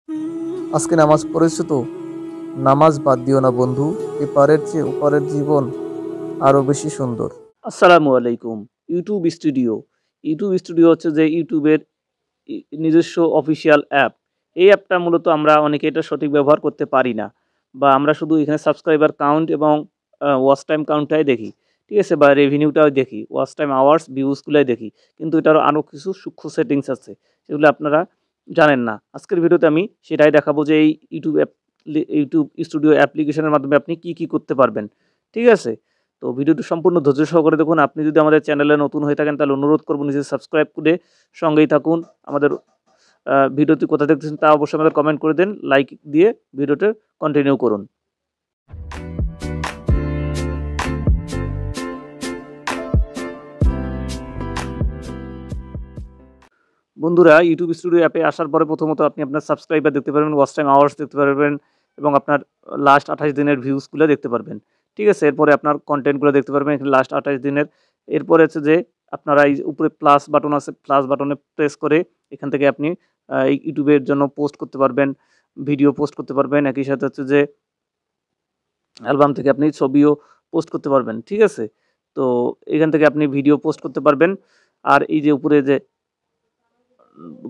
আজকে নামাজ পড়েছো তো? নামাজ বাদ দিও না বন্ধু, এপারের চেয়ে ওপারের জীবন আরো বেশি সুন্দর। আসসালামু আলাইকুম। ইউটিউব স্টুডিও হচ্ছে যে ইউটিউবের নিজস্ব অফিসিয়াল অ্যাপ। এই অ্যাপটা মূলত আমরা অনেকে এটা সঠিক ব্যবহার করতে পারি না, বা আমরা শুধু এখানে সাবস্ক্রাইবার কাউন্ট এবং ওয়াচ টাইম কাউন্টটাই দেখি। ঠিক আছে? বা রেভিনিউটাও দেখি। ওয়াচ টাইম আওয়ার্স, ভিউজগুলাই দেখি। কিন্তু এটারও আরও কিছু সূক্ষ্ম সেটিংস আছে। সেগুলো আপনারা জানেন না। আজকের ভিডিওতে আমি সেটাই দেখাবো যে এই ইউটিউব স্টুডিও অ্যাপ্লিকেশনের মাধ্যমে আপনি কি করতে পারবেন। ঠিক আছে? তো ভিডিওটি সম্পূর্ণ ধৈর্য সহকারে দেখুন। আপনি যদি আমাদের চ্যানেলে নতুন হয়ে থাকেন তাহলে অনুরোধ করব নিচে সাবস্ক্রাইব করে সঙ্গেই থাকুন। আমাদের ভিডিওটি কোথা দেখতেছেন তা অবশ্যই আমাদের কমেন্ট করে দেন। লাইক দিয়ে ভিডিওটা কন্টিনিউ করুন। বন্ধুরা, ইউটিউব স্টুডিও অ্যাপে আসার পরে প্রথমত আপনি আপনার সাবস্ক্রাইবার দেখতে পারবেন, ওয়াচ টাইম আওয়ার্স দেখতে পারবেন এবং আপনার লাস্ট 28 দিনের ভিউজগুলো দেখতে পারবেন। ঠিক আছে? এরপরে আপনার কনটেন্টগুলো দেখতে পারবেন এখানে লাস্ট 28 দিনের। এরপরে হচ্ছে যে আপনারা এই উপরে প্লাস বাটন আছে, প্লাস বাটনে প্রেস করে এখান থেকে আপনি এই ইউটিউবের জন্য পোস্ট করতে পারবেন, ভিডিও পোস্ট করতে পারবেন। একই সাথে হচ্ছে যে অ্যালবাম থেকে আপনি ছবিও পোস্ট করতে পারবেন। ঠিক আছে? তো এখান থেকে আপনি ভিডিও পোস্ট করতে পারবেন। আর এই যে উপরে যে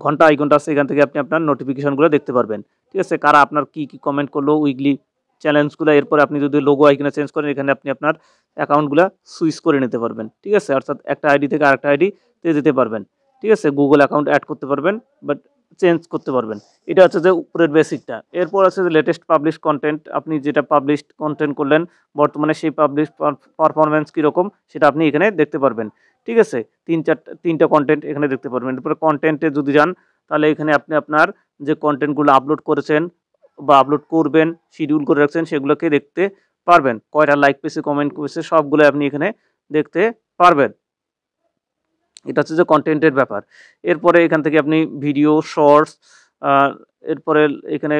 ঘন্টা আইকনটা আছে এখান থেকে আপনি আপনার নোটিফিকেশনগুলো দেখতে পারবেন। ঠিক আছে? কারা আপনার কি কমেন্ট করলো, উইকলি চ্যালেঞ্জগুলো। এরপরে আপনি যদি লোগো আইকনে চেঞ্জ করেন এখানে আপনি আপনার অ্যাকাউন্টগুলা সুইচ করে নিতে পারবেন। ঠিক আছে? অর্থাৎ একটা আইডি থেকে আরেকটা আইডিতে যেতে পারবেন। ঠিক আছে? গুগল অ্যাকাউন্ট অ্যাড করতে পারবেন, বাট চেঞ্জ করতে পারবেন। এটা হচ্ছে যে উপরের বেসিকটা। এরপর আছে যে লেটেস্ট পাবলিশ কনটেন্ট। আপনি যেটা পাবলিশড কনটেন্ট করলেন বর্তমানে সেই পাবলিশ পারফরম্যান্স কীরকম সেটা আপনি এখানে দেখতে পারবেন। ঠিক আছে? ৩টা কনটেন্ট এখানে দেখতে পারবেন। এরপরে কনটেন্টে যদি যান তাহলে এখানে আপনি আপনার যে কনটেন্টগুলো আপলোড করেছেন বা আপলোড করবেন, শিডিউল করে রাখছেন সেগুলোকে দেখতে পারবেন। কয়টা লাইক পেয়েছে, কমেন্ট করেছে সবগুলো আপনি এখানে দেখতে পারবেন। এটা হচ্ছে যে কনটেন্টের ব্যাপার। এরপরে এখান থেকে আপনি ভিডিও, শর্টস, এরপরে এখানে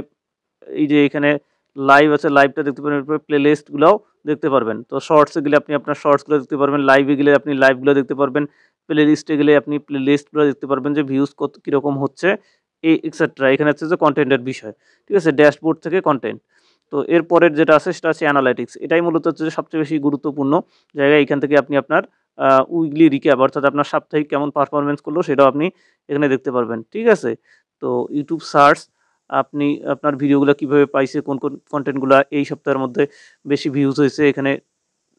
এই যে এখানে লাইভ আছে, লাইভটা দেখতে পারবেন। এরপরে প্লেলিস্টগুলোও দেখতে পারবেন। তো শর্টসে গেলে আপনি আপনার শর্টসগুলো দেখতে পারবেন, লাইভে গেলে আপনি লাইভগুলো দেখতে পারবেন, প্লেলিস্টে গেলে আপনি প্লেলিস্টগুলো দেখতে পারবেন যে ভিউজ কীরকম হচ্ছে, এই এক্সেট্রা। এখানে হচ্ছে যে কন্টেন্টের বিষয়। ঠিক আছে? ড্যাশবোর্ড থেকে কন্টেন্ট। তো এরপরের যেটা আছে সেটা হচ্ছে অ্যানালাইটিক্স। এটাই মূলত হচ্ছে যে সবচেয়ে বেশি গুরুত্বপূর্ণ জায়গা। এখান থেকে আপনি আপনার উইকলি রিক্যাপ অর্থাৎ আপনার সাপ্তাহিক কেমন পারফরম্যান্স করলো সেটাও আপনি এখানে দেখতে পারবেন। ঠিক আছে? তো ইউটিউব সার্চ, আপনি আপনার ভিডিওগুলো কিভাবে পাইছে, কোন কনটেন্টগুলা এই সপ্তাহের মধ্যে বেশি ভিউজ হয়েছে, এখানে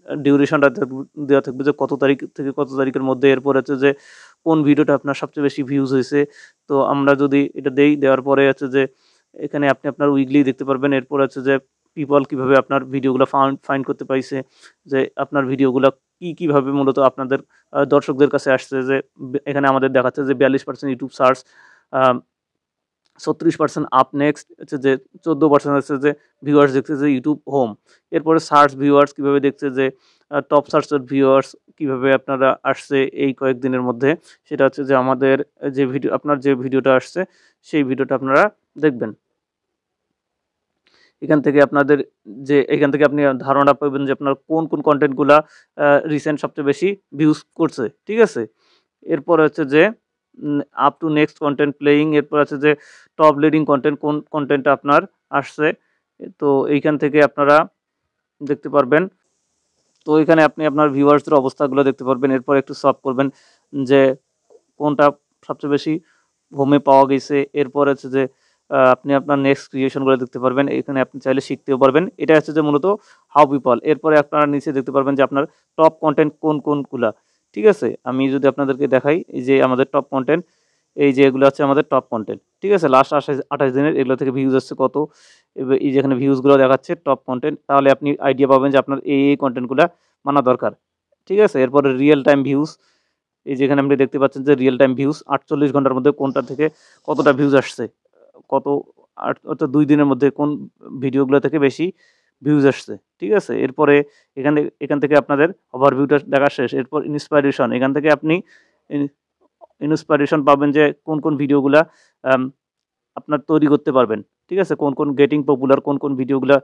ডিউরেশনটা দেওয়া থাকবে যে কত তারিখ থেকে কত তারিখের মধ্যে। এরপর হচ্ছে যে কোন ভিডিওটা আপনার সবচেয়ে বেশি ভিউজ হয়েছে। তো আমরা যদি এটা দেওয়ার পরে হচ্ছে যে এখানে আপনি আপনার উইকলি দেখতে পারবেন। এরপর হচ্ছে যে পিপল কিভাবে আপনার ভিডিওগুলো ফাইন্ড করতে পাইছে, যে আপনার ভিডিওগুলো কিভাবে মূলত আপনাদের দর্শকদের কাছে আসছে। যে এখানে আমাদের দেখাচ্ছে যে 42% ইউটিউব সার্চ, 36% আপ নেক্সট হচ্ছে যে 14% হচ্ছে যে ভিউয়ার্স দেখছে যে ইউটিউব হোম। এরপরে সার্চ ভিউয়ার্স কীভাবে দেখছে, যে টপ সার্চের ভিউয়ার্স কীভাবে আপনারা আসছে এই কয়েকদিনের মধ্যে, সেটা হচ্ছে যে আমাদের যে ভিডিও, আপনার যে ভিডিওটা আসছে সেই ভিডিওটা আপনারা দেখবেন। এখান থেকে আপনি ধারণা পাবেন যে আপনার কোন কনটেন্টগুলা রিসেন্ট সবচেয়ে বেশি ভিউজ করছে। ঠিক আছে? এরপর হচ্ছে যে up to next content playing. এরপর আছে যে টপ লিডিং কনটেন্ট, কোন কনটেন্টটা আপনার আসছে। তো এইখান থেকে আপনারা দেখতে পারবেন। তো এখানে আপনি আপনার ভিউয়ার্সদের অবস্থাগুলো দেখতে পারবেন। এরপর একটু সলভ করবেন যে কোনটা সবচেয়ে বেশি হোমে পাওয়া গেছে। এরপর হচ্ছে যে আপনি আপনার নেক্সট ক্রিয়েশনগুলো দেখতে পারবেন। এখানে আপনি চাইলে শিখতেও পারবেন। এটা হচ্ছে যে মূলত হাউ পিপল। এরপরে আপনারা নিচে দেখতে পারবেন যে আপনার টপ কনটেন্ট কোনগুলা। ঠিক আছে? আমি যদি আপনাদেরকে দেখাই, এই যে আমাদের টপ কনটেন্ট, এই যে এগুলো হচ্ছে আমাদের টপ কনটেন্ট। ঠিক আছে? লাস্ট 28 দিনের এগুলো থেকে ভিউজ আসছে কত। এই যেখানে ভিউজগুলো দেখাচ্ছে টপ কনটেন্ট, তাহলে আপনি আইডিয়া পাবেন যে আপনার এই কনটেন্টগুলা মানা দরকার। ঠিক আছে? এরপরে রিয়েল টাইম ভিউজ। এই যেখানে আপনি দেখতে পাচ্ছেন যে রিয়েল টাইম ভিউজ 48 ঘন্টার মধ্যে কোনটা থেকে কতটা ভিউজ আসছে, কত অর্থাৎ 2 দিনের মধ্যে কোন ভিডিওগুলো থেকে বেশি ভিউজ আসছে। ঠিক আছে? এরপরে এখান থেকে আপনাদের ওভারভিউটা দেখা শেষ। এরপর ইন্সপাইরেশন। এখান থেকে আপনি ইন্সপাইরেশন পাবেন যে কোন ভিডিওগুলা আপনার তৈরি করতে পারবেন। ঠিক আছে? কোন গেটিং পপুলার, কোন ভিডিওগুলা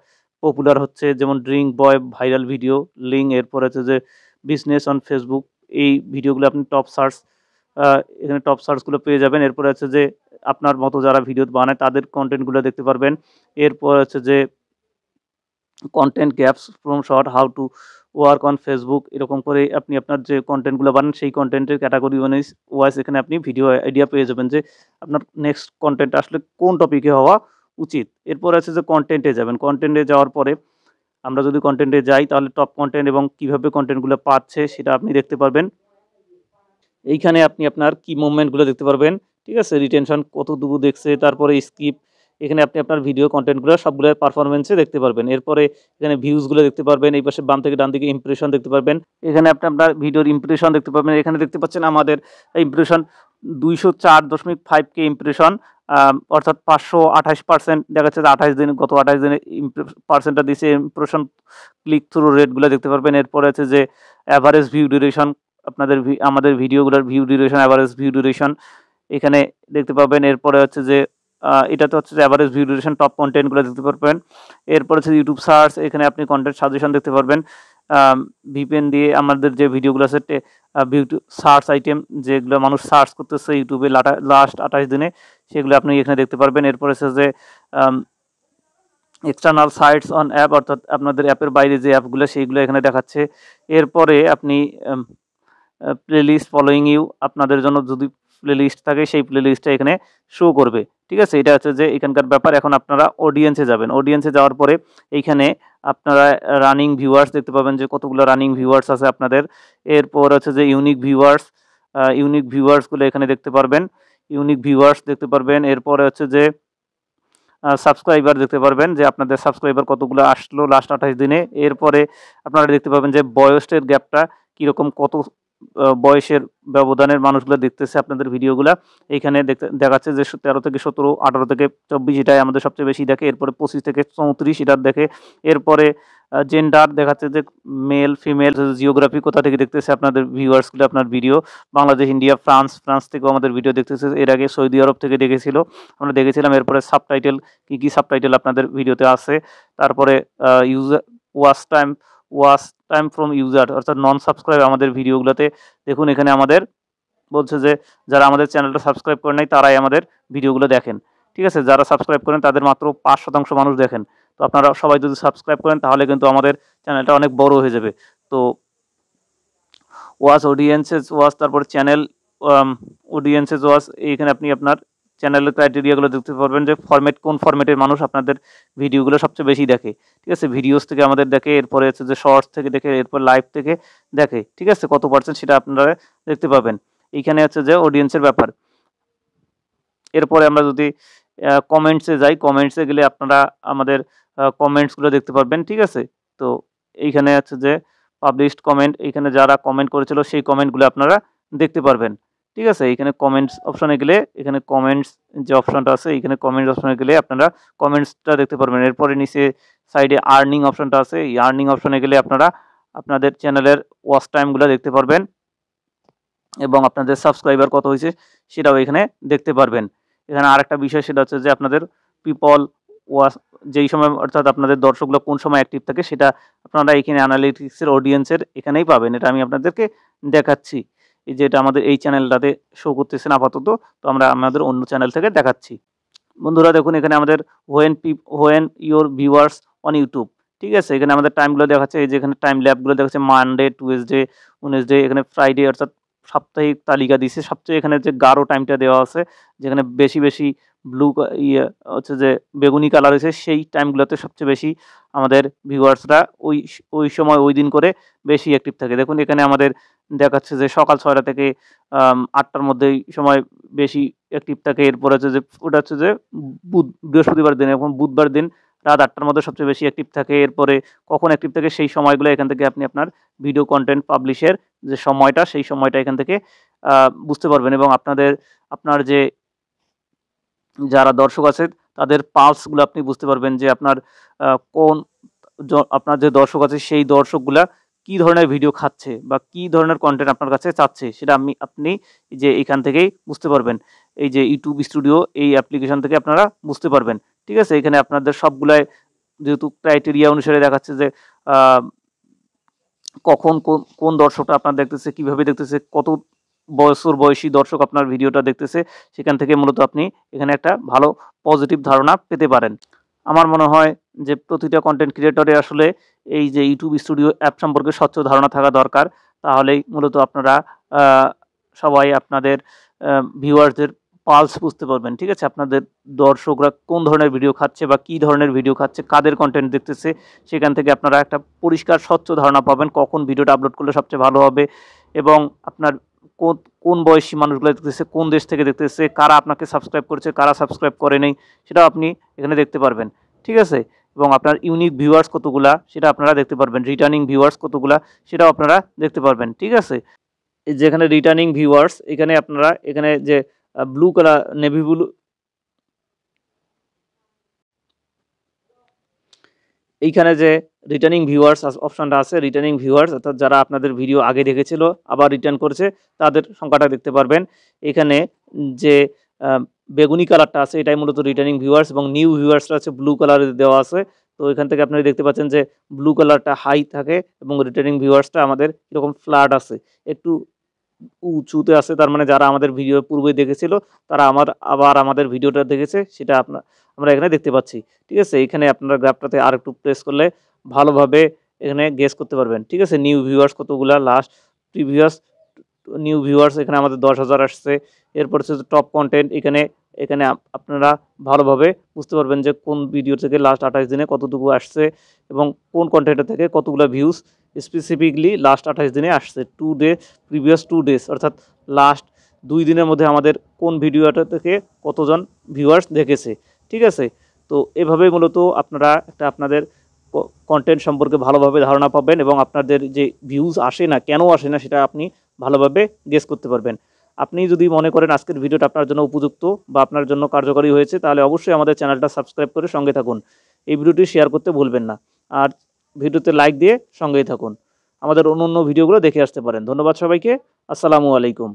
পপুলার হচ্ছে, যেমন ড্রিঙ্ক বয় ভাইরাল ভিডিও, লিঙ্ক। এরপর হচ্ছে যে বিজনেস অন ফেসবুক, এই ভিডিওগুলো আপনি টপ সার্চ এখানে টপ সার্চগুলো পেয়ে যাবেন। এরপরে হচ্ছে যে আপনার মতো যারা ভিডিও বানায় তাদের কন্টেন্টগুলো দেখতে পারবেন। এরপর হচ্ছে যে content gaps from short, how to work on Facebook, এরকম করে আপনি আপনার যে কন্টেন্টগুলো বানান সেই কন্টেন্টের ক্যাটাগরি ওয়াইজ এখানে আপনি ভিডিও আইডিয়া পেয়ে যাবেন যে আপনার নেক্সট কন্টেন্ট আসলে কোন টপিকে হওয়া উচিত। এরপর আছে যে কন্টেন্টে যাবেন। কন্টেন্টে যাওয়ার পরে আমরা যদি কন্টেন্টে যাই তাহলে টপ কন্টেন্ট এবং কিভাবে কন্টেন্টগুলো পাচ্ছে সেটা আপনি দেখতে পারবেন। এইখানে আপনি আপনার কি মুভমেন্টগুলো দেখতে পারবেন, ঠিক আছে, রিটেনশন কতটুকু দেখছে, তারপরে স্কিপ, এখানে আপনি আপনার ভিডিও কন্টেন্টগুলো সবগুলোর পারফরমেন্সে দেখতে পারবেন। এরপরে এখানে ভিউজগুলো দেখতে পারবেন, এই পাশে বাম থেকে ডান দিকে ইমপ্রেশন দেখতে পারবেন, এখানে আপনি আপনার ভিডিওর ইমপ্রেশন দেখতে পারবেন। এখানে দেখতে পাচ্ছেন আমাদের ইমপ্রেশন 204.5K ইমপ্রেশন, অর্থাৎ 528% দেখা যাচ্ছে যে 28 দিন, গত 28 দিনে পার্সেন্টটা দিচ্ছে ইমপ্রেশন। ক্লিক থ্রু রেটগুলো দেখতে পারবেন। এরপরে আছে যে অ্যাভারেজ ভিউ ডিউরেশন, আপনাদের আমাদের ভিডিওগুলোর view duration, average view duration এখানে দেখতে পাবেন। এরপরে হচ্ছে যে এটাতে হচ্ছে যে অ্যাভারেজ ভিউ ডিউরেশন, টপ কন্টেন্টগুলো দেখতে পারবেন। এরপর হচ্ছে ইউটিউব সার্চ, এখানে আপনি কন্টেন্ট সাজেশন দেখতে পারবেন। ভিপিএন দিয়ে আমাদের যে ভিডিওগুলো আছে সার্চ আইটেম যেগুলো মানুষ সার্চ করতেছে ইউটিউবে লাস্ট 28 দিনে, সেগুলো আপনি এখানে দেখতে পারবেন। এরপর হচ্ছে যে এক্সটার্নাল সাইটস অন অ্যাপ, অর্থাৎ আপনাদের অ্যাপের বাইরে যে অ্যাপগুলো সেইগুলো এখানে দেখাচ্ছে। এরপরে আপনি প্লেলিস্ট ফলোয়িং ইউ, আপনাদের জন্য যদি প্লেলিস্ট থাকে সেই প্লেলিস্টটা এখানে শো করবে, ঠিক আছে। এটা হচ্ছে যে এখানকার ব্যাপার। এখন আপনারা অডিয়েন্সে যাবেন। অডিয়েন্সে যাওয়ার পরে এইখানে আপনারা রানিং ভিউয়ার্স দেখতে পাবেন যে কতগুলো রানিং ভিউয়ার্স আছে আপনাদের। এরপর হচ্ছে যে ইউনিক ভিউয়ার্সগুলো এখানে দেখতে পারবেন, ইউনিক ভিউয়ার্স দেখতে পারবেন। এরপরে হচ্ছে যে সাবস্ক্রাইবার দেখতে পারবেন যে আপনাদের সাবস্ক্রাইবার কতগুলো আসলো লাস্ট 28 দিনে। এরপরে আপনারা দেখতে পাবেন যে বয়সের গ্যাপটা কীরকম, কত বয়সের ব্যবধানের মানুষগুলো দেখতেছে আপনাদের ভিডিওগুলো। এইখানে দেখাচ্ছে যে 13 থেকে 17, 18 থেকে 24 এটাই আমাদের সবচেয়ে বেশি দেখে। এরপরে 25 থেকে 34 এটার দেখে। এরপরে জেন্ডার দেখাচ্ছে যে মেল ফিমেল, জিওগ্রাফি কোথা থেকে দেখতেছে আপনাদের ভিউয়ার্সগুলো আপনার ভিডিও, বাংলাদেশ, ইন্ডিয়া, ফ্রান্স থেকেও আমাদের ভিডিও দেখতেছে। এর আগে সৌদি আরব থেকে দেখেছিল, আমরা দেখেছিলাম। এরপরে সাবটাইটেল, কী সাবটাইটেল আপনাদের ভিডিওতে আছে। তারপরে user watch time from user, অর্থাৎ নন সাবস্ক্রাইব আমাদের ভিডিওগুলোতে দেখুন। এখানে আমাদের বলছে যে যারা আমাদের চ্যানেলটা সাবস্ক্রাইব করে নাই তারাই আমাদের ভিডিওগুলো দেখেন, ঠিক আছে। যারা সাবস্ক্রাইব করেন তাদের মাত্র 5% মানুষ দেখেন। তো আপনারা সবাই যদি সাবস্ক্রাইব করেন তাহলে কিন্তু আমাদের চ্যানেলটা অনেক বড় হয়ে যাবে। তো ওয়াচ অডিয়েন্সেস ওয়াচ, তারপর চ্যানেল অডিয়েন্সেস ওয়াচ, এইখানে আপনি আপনার চ্যানেলের ক্রাইটেরিয়াগুলো দেখতে পারবেন যে কোন ফরম্যাটের মানুষ আপনাদের ভিডিওগুলো সবচেয়ে বেশি দেখে, ঠিক আছে। ভিডিওস থেকে আমাদের দেখে, এরপরে হচ্ছে যে শর্টস থেকে দেখে, এরপর লাইভ থেকে দেখে, ঠিক আছে। কত পার্সেন্ট সেটা আপনারা দেখতে পাবেন। এইখানে হচ্ছে যে অডিয়েন্সের ব্যাপার। এরপরে আমরা যদি কমেন্টসে যাই, কমেন্টসে গেলে আপনারা আমাদের কমেন্টসগুলো দেখতে পারবেন, ঠিক আছে। তো এইখানে হচ্ছে যে পাবলিশড কমেন্ট, এইখানে যারা কমেন্ট করেছিল সেই কমেন্টগুলো আপনারা দেখতে পারবেন, ঠিক আছে। এইখানে কমেন্টস অপশনে গেলে, এখানে কমেন্টস যে অপশনটা আছে, এইখানে কমেন্টস অপশনে গেলে আপনারা কমেন্টসটা দেখতে পারবেন। এরপরে নিচে সাইডে আর্নিং অপশনটা আছে, এই আর্নিং অপশনে গেলে আপনারা আপনাদের চ্যানেলের ওয়াচ টাইমগুলো দেখতে পারবেন এবং আপনাদের সাবস্ক্রাইবার কত হয়েছে সেটাও এখানে দেখতে পারবেন। এখানে আরেকটা বিষয়, সেটা হচ্ছে যে আপনাদের পিপল ওয়াচ যেই সময়, অর্থাৎ আপনাদের দর্শকগুলো কোন সময় অ্যাক্টিভ থাকে সেটা আপনারা এখানে অ্যানালিটিক্সের অডিয়েন্সের এখানেই পাবেন। এটা আমি আপনাদেরকে দেখাচ্ছি, এই যে এটা আমাদের এই চ্যানেলটাতে শো করতেছে না আপাতত, তো আমরা আমাদের অন্য চ্যানেল থেকে দেখাচ্ছি। বন্ধুরা দেখুন, এখানে আমাদের when your viewers on YouTube, ঠিক আছে। এখানে আমাদের টাইমগুলো দেখাচ্ছে, এই যে এখানে টাইম ল্যাবগুলো দেখাচ্ছে মানডে, টুয়েসডে, ওয়েডনেসডে, এখানে ফ্রাইডে, অর্থাৎ সাপ্তাহিক তালিকা দিচ্ছে। সবচেয়ে এখানে যে গাঢ় টাইমটা দেওয়া আছে, যেখানে বেশি ব্লু হচ্ছে যে বেগুনি কালার হয়েছে, সেই টাইমগুলোতে সবচেয়ে বেশি আমাদের ভিউয়ার্সরা ওই সময় ওই দিন করে বেশি অ্যাক্টিভ থাকে। দেখুন এখানে আমাদের দেখাচ্ছে যে সকাল 6টা থেকে 8টার মধ্যে সময় বেশি অ্যাক্টিভ থাকে। এরপরে হচ্ছে যে ওটা হচ্ছে যে বৃহস্পতিবার দিন এবং বুধবার দিন রাত 8টার মধ্যে সবচেয়ে বেশি অ্যাক্টিভ থাকে। এরপরে কখন অ্যাক্টিভ থাকে সেই সময়গুলো এখান থেকে আপনি আপনার ভিডিও কন্টেন্ট পাবলিশের যে সময়টা, সেই সময়টা এখান থেকে বুঝতে পারবেন এবং আপনার যে যারা দর্শক আছে তাদের পালসগুলো আপনি বুঝতে পারবেন যে আপনার আপনার যে দর্শক আছে সেই দর্শকগুলা কী ধরনের ভিডিও খাচ্ছে বা কী ধরনের কন্টেন্ট আপনার কাছে চাচ্ছে, সেটা আপনি যে এখান থেকেই বুঝতে পারবেন। এই যে ইউটিউব স্টুডিও, এই অ্যাপ্লিকেশন থেকে আপনারা বুঝতে পারবেন, ঠিক আছে। এখানে আপনাদের সবগুলাই যেহেতু ক্রাইটেরিয়া অনুসারে দেখাচ্ছে যে কখন কোন দর্শকটা আপনার দেখতেছে, কিভাবে দেখতেছে, কত বছর বয়সী দর্শক আপনার ভিডিওটা দেখতেছে, সেখান থেকে মূলত আপনি এখানে একটা ভালো পজিটিভ ধারণা পেতে পারেন। আমার মনে হয় যে প্রতিটা কন্টেন্ট ক্রিয়েটরে আসলে এই যে ইউটিউব স্টুডিও অ্যাপ সম্পর্কে স্বচ্ছ ধারণা থাকা দরকার। তাহলেই মূলত আপনারা সবাই আপনাদের ভিউয়ার্সদের পালস বুঝতে পারবেন। ঠিক আছে? আপনাদের দর্শকরা কোন ধরনের ভিডিও খাচ্ছে বা কী ধরনের ভিডিও খাচ্ছে, কাদের কন্টেন্ট দেখতেছে, সেখান থেকে আপনারা একটা পরিষ্কার স্বচ্ছ ধারণা পাবেন কখন ভিডিওটা আপলোড করলে সবচেয়ে ভালো হবে এবং আপনার কোন বয়সী মানুষগুলো দেখতেছে, কোন দেশ থেকে দেখতেছে, কারা আপনাকে সাবস্ক্রাইব করেছে, কারা সাবস্ক্রাইব করে নেই, সেটাও আপনি এখানে দেখতে পারবেন। ঠিক আছে? এবং আপনার ইউনিক ভিউয়ার্স কতগুলা সেটা আপনারা দেখতে পারবেন, রিটার্নিং ভিউয়ার্স কতগুলা সেটাও আপনারা দেখতে পারবেন। ঠিক আছে? এই যেখানে রিটার্নিং ভিউয়ার্স, এখানে আপনারা এখানে যে ব্লু কালার, নেভি ব্লু, এইখানে যে রিটার্নিং ভিউয়ার্স অপশনটা আছে, রিটার্নিং ভিউয়ার্স অর্থাৎ যারা আপনাদের ভিডিও আগে দেখেছিল আবার রিটার্ন করেছে তাদের সংখ্যাটা দেখতে পারবেন। এখানে যে বেগুনি কালারটা আছে এটাই মূলত রিটার্নিং ভিউয়ার্স এবং নিউ ভিউয়ার্সটা আছে ব্লু কালারে দেওয়া আছে। তো এখান থেকে আপনারা দেখতে পাচ্ছেন যে ব্লু কালারটা হাই থাকে এবং রিটার্নিং ভিউয়ার্সটা আমাদের এরকম ফ্ল্যাট আছে, একটু উঁচুতে আছে। তার মানে যারা আমাদের ভিডিও পূর্বে দেখেছিল তারা আবার আমাদের ভিডিওটা দেখেছে, সেটা আমরা এখানে দেখতে পাচ্ছি। ঠিক আছে? এখানে আপনারা গ্রাফটাতে আর একটু প্রেস করলে ভালোভাবে এখানে গেস করতে পারবেন। ঠিক আছে? নিউ ভিউয়ার্স কতগুলা, লাস্ট প্রিভিয়াস নিউ ভিউয়ার্স এখানে আমাদের 10,000 আসছে। এরপর হচ্ছে টপ কন্টেন্ট, এখানে এখানে আপনারা ভালোভাবে বুঝতে পারবেন যে কোন ভিডিও থেকে লাস্ট 28 দিনে কতটুকু আসছে এবং কোন কন্টেন্টের থেকে কতগুলো ভিউজ স্পেসিফিকলি লাস্ট 28 দিনে আসছে। প্রিভিয়াস 2 ডেজ অর্থাৎ লাস্ট 2 দিনের মধ্যে আমাদের কোন ভিডিওটা থেকে কতজন ভিউয়ার্স দেখেছে। ঠিক আছে? তো এভাবেই মূলত আপনারা আপনাদের কন্টেন্ট সম্পর্কে ভালোভাবে ধারণা পাবেন এবং আপনাদের যে ভিউজ আসে না, কেন আসে না, সেটা আপনি ভালোভাবে গেস করতে পারবেন। আপনি যদি মনে করেন আজকের ভিডিওটা আপনার জন্য উপযুক্ত বা আপনার জন্য কার্যকরী হয়েছে, তাহলে অবশ্যই আমাদের চ্যানেলটা সাবস্ক্রাইব করে সঙ্গে থাকুন। এই ভিডিওটি শেয়ার করতে ভুলবেন না। আর ভিডিওতে লাইক দিয়ে সঙ্গেই থাকুন। আমাদের অন্য ভিডিওগুলো দেখে আসতে পারেন। ধন্যবাদ সবাইকে। আসসালামু আলাইকুম।